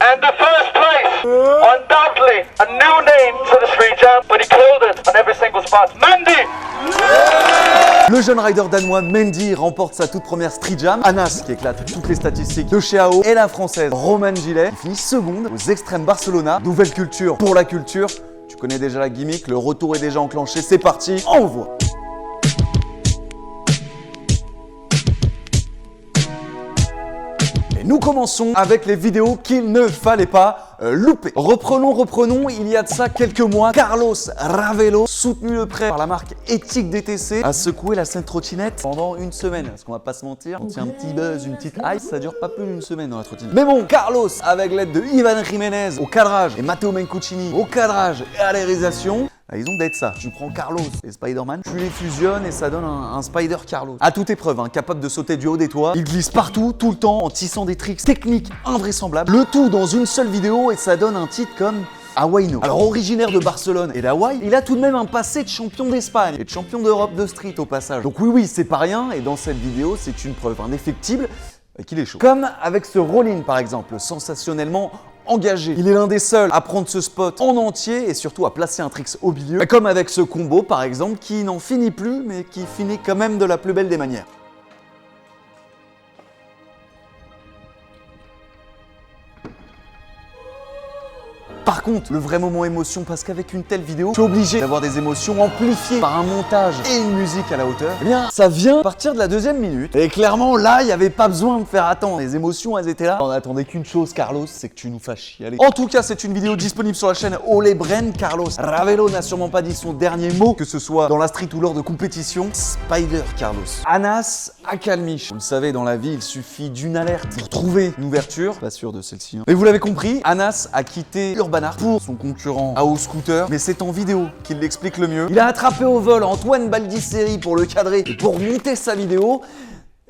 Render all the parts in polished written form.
And the first place, undoubtedly, a new name to the street jam, but he killed it on every single spot. Mandy! Le jeune rider danois Mendy remporte sa toute première Street Jam. Anas, qui éclate toutes les statistiques de chez AO, et la française Romane Gillet, qui finit seconde aux Extrêmes Barcelona. Nouvelle culture pour la culture. Tu connais déjà la gimmick, le retour est déjà enclenché, c'est parti, on voit. Et nous commençons avec les vidéos qu'il ne fallait pas louper. Reprenons, il y a de ça quelques mois, Carlos Ravelo, soutenu de près par la marque Éthique DTC, a secoué la scène trottinette pendant une semaine. Parce qu'on va pas se mentir, quand il y a un petit buzz, une petite hype, ça dure pas plus d'une semaine dans la trottinette. Mais bon, Carlos, avec l'aide de Ivan Jiménez au cadrage et Matteo Mencuccini au cadrage et à la réalisation, ils ont d'être ça. Tu prends Carlos et Spider-Man, tu les fusionnes et ça donne un Spider Carlos. À toute épreuve, capable de sauter du haut des toits. Il glisse partout, tout le temps, en tissant des tricks techniques invraisemblables. Le tout dans une seule vidéo et ça donne un titre comme Hawaii-No. Alors originaire de Barcelone et d'Hawaï, il a tout de même un passé de champion d'Espagne et de champion d'Europe de street au passage. Donc oui, c'est pas rien et dans cette vidéo, c'est une preuve indéfectible qu'il est chaud. Comme avec ce roll-in par exemple, sensationnellement engagé. Il est l'un des seuls à prendre ce spot en entier et surtout à placer un tricks au milieu. Comme avec ce combo par exemple qui n'en finit plus mais qui finit quand même de la plus belle des manières. Par contre, le vrai moment émotion, parce qu'avec une telle vidéo, tu es obligé d'avoir des émotions amplifiées par un montage et une musique à la hauteur. Eh bien, ça vient à partir de la deuxième minute. Et clairement, là, il n'y avait pas besoin de faire attendre. Les émotions, elles étaient là. On n'attendait qu'une chose, Carlos, c'est que tu nous fasses chialer. En tout cas, c'est une vidéo disponible sur la chaîne Ole Bren. Carlos Ravelo n'a sûrement pas dit son dernier mot, que ce soit dans la street ou lors de compétition. Spider Carlos. Anas Akalmich. Vous le savez, dans la vie, il suffit d'une alerte pour trouver une ouverture. Pas sûr de celle-ci. Mais vous l'avez compris, Anas a quitté Urban Art pour son concurrent AO Scooter, mais c'est en vidéo qu'il l'explique le mieux. Il a attrapé au vol Antoine Baldisseri pour le cadrer et pour monter sa vidéo.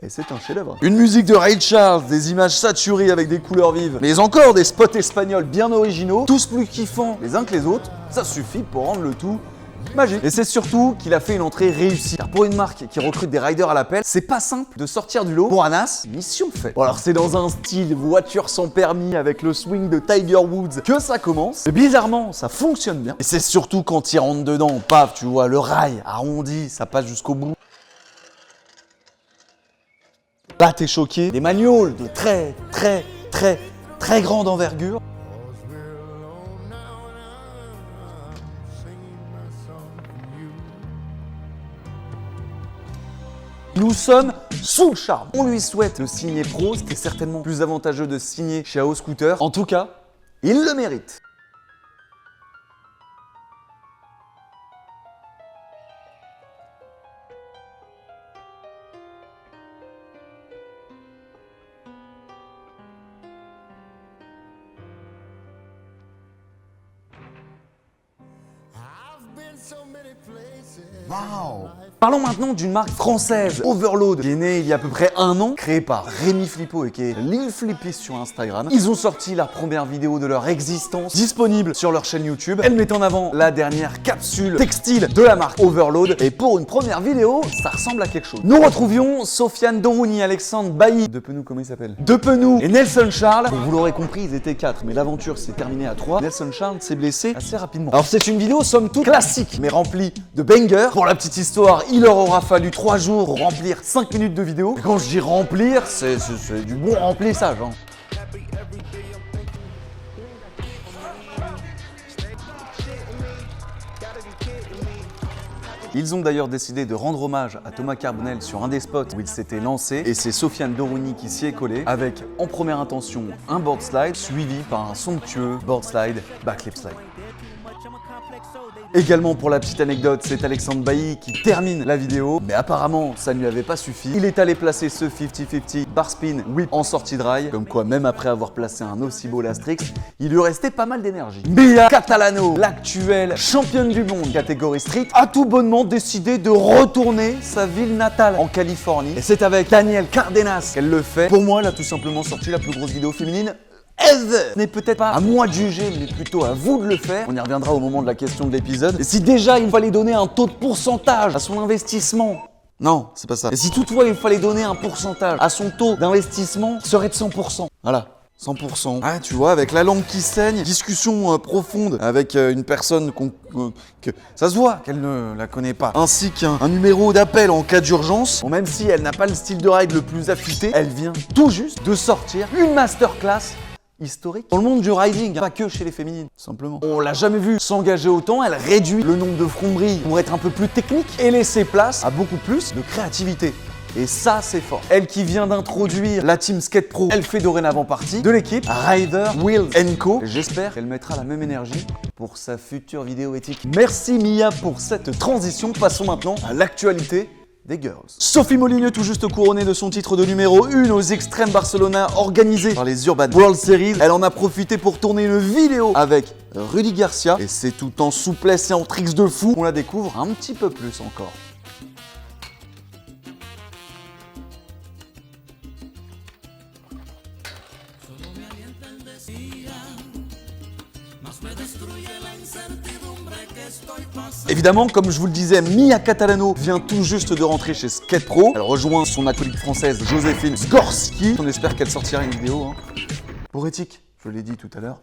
Et c'est un chef-d'œuvre. Une musique de Ray Charles, des images saturées avec des couleurs vives, mais encore des spots espagnols bien originaux, tous plus kiffants les uns que les autres, ça suffit pour rendre le tout magique. Et c'est surtout qu'il a fait une entrée réussie. Car pour une marque qui recrute des riders à l'appel, c'est pas simple de sortir du lot. Pour Anas, mission faite. Bon alors c'est dans un style voiture sans permis avec le swing de Tiger Woods que ça commence. Et bizarrement, ça fonctionne bien. Et c'est surtout quand il rentre dedans, paf, tu vois, le rail arrondi, ça passe jusqu'au bout. Là t'es choqué. Des manuals de très grande envergure. Nous sommes sous le charme. On lui souhaite de signer pro, c'était certainement plus avantageux de signer chez AO Scooter. En tout cas, il le mérite. Waouh! Parlons maintenant d'une marque française, Overload, qui est née il y a à peu près un an, créée par Rémi Flippo et qui est Lil Flippy sur Instagram. Ils ont sorti la première vidéo de leur existence, disponible sur leur chaîne YouTube. Elle met en avant la dernière capsule textile de la marque Overload. Et pour une première vidéo, ça ressemble à quelque chose. Nous retrouvions Sofiane Dorouni, Alexandre Bailly, Depenou, comment il s'appelle? Depenou et Nelson Charles. Vous l'aurez compris, ils étaient 4, mais l'aventure s'est terminée à 3. Nelson Charles s'est blessé assez rapidement. Alors c'est une vidéo somme toute classique, mais remplie de bangers. Pour la petite histoire, il leur aura fallu 3 jours pour remplir 5 minutes de vidéo. Et quand je dis remplir, c'est du bon remplissage. Ils ont d'ailleurs décidé de rendre hommage à Thomas Carbonel sur un des spots où il s'était lancé et c'est Sofiane Dorouni qui s'y est collé avec en première intention un board slide suivi par un somptueux board slide backflip slide. Également pour la petite anecdote, c'est Alexandre Bailly qui termine la vidéo, mais apparemment ça ne lui avait pas suffi. Il est allé placer ce 50-50 bar spin whip en sortie de rail, comme quoi même après avoir placé un aussi beau Lastrix, il lui restait pas mal d'énergie. Bea Catalano, l'actuelle championne du monde catégorie street, a tout bonnement décidé de retourner sa ville natale en Californie. Et c'est avec Danielle Cardenas qu'elle le fait. Pour moi, elle a tout simplement sorti la plus grosse vidéo féminine ever. Ce n'est peut-être pas à moi de juger, mais plutôt à vous de le faire. On y reviendra au moment de la question de l'épisode. Et si déjà il fallait donner un taux de pourcentage à son investissement, non, c'est pas ça. Et si toutefois il fallait donner un pourcentage à son taux d'investissement, ce serait de 100%. Voilà. 100%. Ah, tu vois, avec la langue qui saigne, discussion profonde avec une personne que ça se voit qu'elle ne la connaît pas, ainsi qu'un numéro d'appel en cas d'urgence. Bon, même si elle n'a pas le style de ride le plus affûté, elle vient tout juste de sortir une masterclass historique dans le monde du riding, pas que chez les féminines, simplement. On l'a jamais vu s'engager autant, elle réduit le nombre de fronderies pour être un peu plus technique et laisser place à beaucoup plus de créativité. Et ça, c'est fort. Elle qui vient d'introduire la Team Skate Pro, elle fait dorénavant partie de l'équipe Rider Wheels Co. J'espère qu'elle mettra la même énergie pour sa future vidéo éthique. Merci Mia pour cette transition. Passons maintenant à l'actualité des girls. Sophie Molyneux, tout juste couronnée de son titre de numéro 1 aux Extreme Barcelona organisé par les Urban World Series. Elle en a profité pour tourner une vidéo avec Rudy Garcia. Et c'est tout en souplesse et en tricks de fou qu'on la découvre un petit peu plus encore. Évidemment, comme je vous le disais, Mia Catalano vient tout juste de rentrer chez Skate Pro. Elle rejoint son acolyte française Joséphine Zgorski. On espère qu'elle sortira une vidéo pour éthique, je l'ai dit tout à l'heure.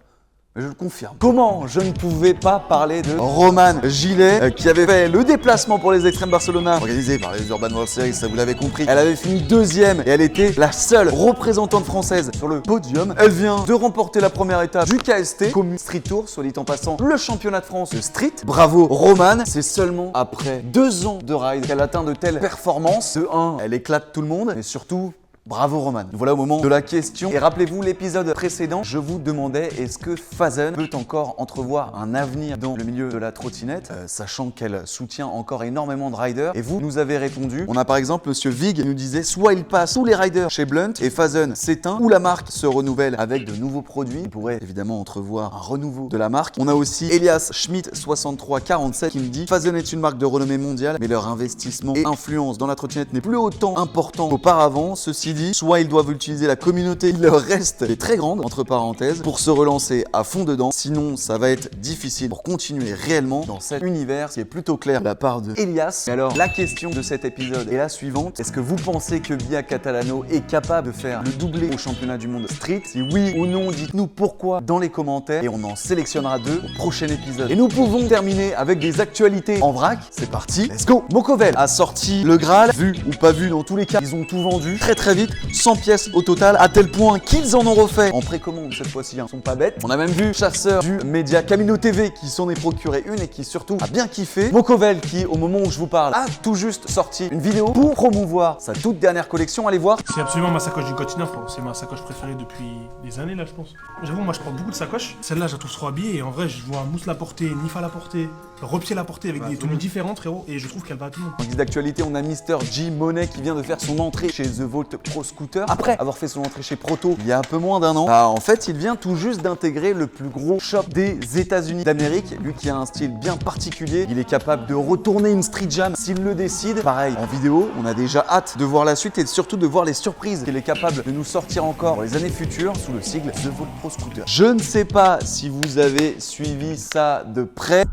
Mais je le confirme. Comment je ne pouvais pas parler de Romane Gillet qui avait fait le déplacement pour les Extreme Barcelona organisé par les Urban World Series, ça vous l'avez compris. Elle avait fini deuxième et elle était la seule représentante française sur le podium. Elle vient de remporter la première étape du KST, Commu Street Tour, soit dit en passant, le championnat de France de street. Bravo Romane, c'est seulement après 2 ans de ride qu'elle atteint de telles performances. De 1, elle éclate tout le monde, mais surtout, bravo Romane. Voilà au moment de la question. Et rappelez-vous l'épisode précédent, je vous demandais est-ce que Fazen peut encore entrevoir un avenir dans le milieu de la trottinette, sachant qu'elle soutient encore énormément de riders. Et vous nous avez répondu. On a par exemple Monsieur Vig qui nous disait soit il passe tous les riders chez Blunt et Fazen s'éteint, ou la marque se renouvelle avec de nouveaux produits. On pourrait évidemment entrevoir un renouveau de la marque. On a aussi Elias Schmidt 6347 qui me dit Fazen est une marque de renommée mondiale, mais leur investissement et influence dans la trottinette n'est plus autant important qu'auparavant. Ceci dit, soit ils doivent utiliser la communauté qui leur reste, est très grande, entre parenthèses, pour se relancer à fond dedans. Sinon, ça va être difficile pour continuer réellement dans cet univers, ce qui est plutôt clair de la part de Elias. Mais alors, la question de cet épisode est la suivante. Est-ce que vous pensez que Mia Catalano est capable de faire le doublé au championnat du monde street? Si oui ou non, dites-nous pourquoi dans les commentaires et on en sélectionnera 2 au prochain épisode. Et nous pouvons terminer avec des actualités en vrac. C'est parti, let's go! Mokovel a sorti le Graal, vu ou pas vu dans tous les cas, ils ont tout vendu très très vite. 100 pièces au total, à tel point qu'ils en ont refait en précommande cette fois-ci, ils sont pas bêtes. On a même vu Chasseur du média Camino TV qui s'en est procuré une et qui surtout a bien kiffé. Mokovel qui, au moment où je vous parle, a tout juste sorti une vidéo pour promouvoir sa toute dernière collection. Allez voir. C'est absolument ma sacoche du continent, frérot. C'est ma sacoche préférée depuis des années là, je pense. J'avoue, moi je porte beaucoup de sacoches. Celle-là, je la trouve trop habillée et en vrai, je vois Mousse la porter, Nifa la porter, Repied la porter avec des tenues différentes, frérot. Et je trouve qu'elle va à tout le monde. En guise d'actualité, on a Mr. G Money qui vient de faire son entrée chez The Vault Pro Scooter. Après avoir fait son entrée chez Proto il y a un peu moins d'1 an, en fait, il vient tout juste d'intégrer le plus gros shop des États-Unis d'Amérique. Lui qui a un style bien particulier, il est capable de retourner une street jam s'il le décide. Pareil, en vidéo, on a déjà hâte de voir la suite et surtout de voir les surprises qu'il est capable de nous sortir encore dans les années futures sous le sigle The Vault Pro Scooter. Je ne sais pas si vous avez suivi ça de près.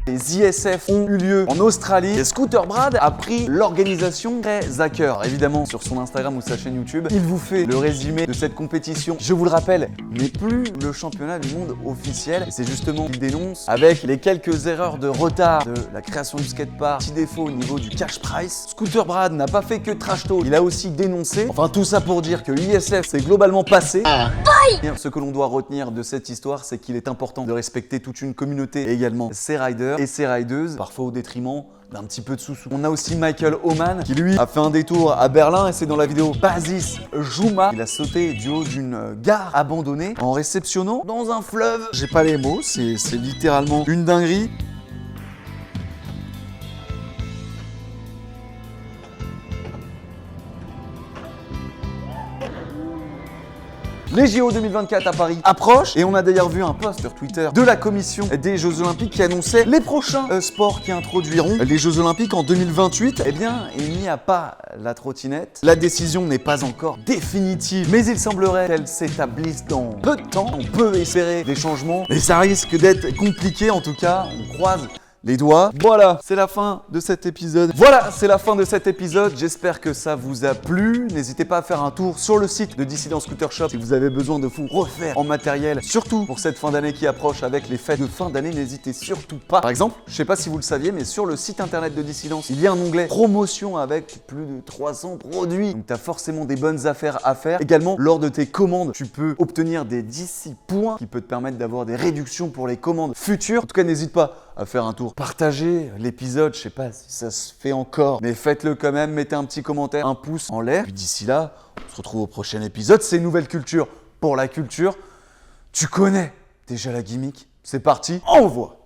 Les ISF ont eu lieu en Australie et Scooter Brad a pris l'organisation très à cœur. Évidemment, sur son Instagram ou sa chaîne YouTube, il vous fait le résumé de cette compétition. Je vous le rappelle, n'est plus le championnat du monde officiel. Et c'est justement qu'il dénonce avec les quelques erreurs de retard de la création du skatepark, petit défaut au niveau du cash price. Scooter Brad n'a pas fait que trash talk, il a aussi dénoncé. Enfin, tout ça pour dire que l'ISF s'est globalement passé. Ce que l'on doit retenir de cette histoire, c'est qu'il est important de respecter toute une communauté et également ses riders et ses rideuses, parfois au détriment d'un petit peu de sous-sous. On a aussi Michael Oman qui lui a fait un détour à Berlin et c'est dans la vidéo Basis Juma. Il a sauté du haut d'une gare abandonnée en réceptionnant dans un fleuve. J'ai pas les mots, c'est littéralement une dinguerie. Les JO 2024 à Paris approchent et on a d'ailleurs vu un post sur Twitter de la commission des Jeux Olympiques qui annonçait les prochains sports qui introduiront les Jeux Olympiques en 2028. Eh bien, il n'y a pas la trottinette. La décision n'est pas encore définitive, mais il semblerait qu'elle s'établisse dans peu de temps. On peut espérer des changements, mais ça risque d'être compliqué. En tout cas, on croise les doigts. Voilà, c'est la fin de cet épisode. J'espère que ça vous a plu. N'hésitez pas à faire un tour sur le site de Dissident Scooter Shop si vous avez besoin de vous refaire en matériel. Surtout pour cette fin d'année qui approche avec les fêtes de fin d'année, n'hésitez surtout pas. Par exemple, je sais pas si vous le saviez, mais sur le site internet de Dissidence, il y a un onglet promotion avec plus de 300 produits. Donc tu as forcément des bonnes affaires à faire. Également, lors de tes commandes, tu peux obtenir des 10 points qui peuvent te permettre d'avoir des réductions pour les commandes futures. En tout cas, n'hésite pas à faire un tour. Partagez l'épisode, je sais pas si ça se fait encore, mais faites-le quand même, mettez un petit commentaire, un pouce en l'air. Puis d'ici là, on se retrouve au prochain épisode. C'est Nouvelle Culture pour la culture. Tu connais déjà la gimmick. C'est parti, on voit.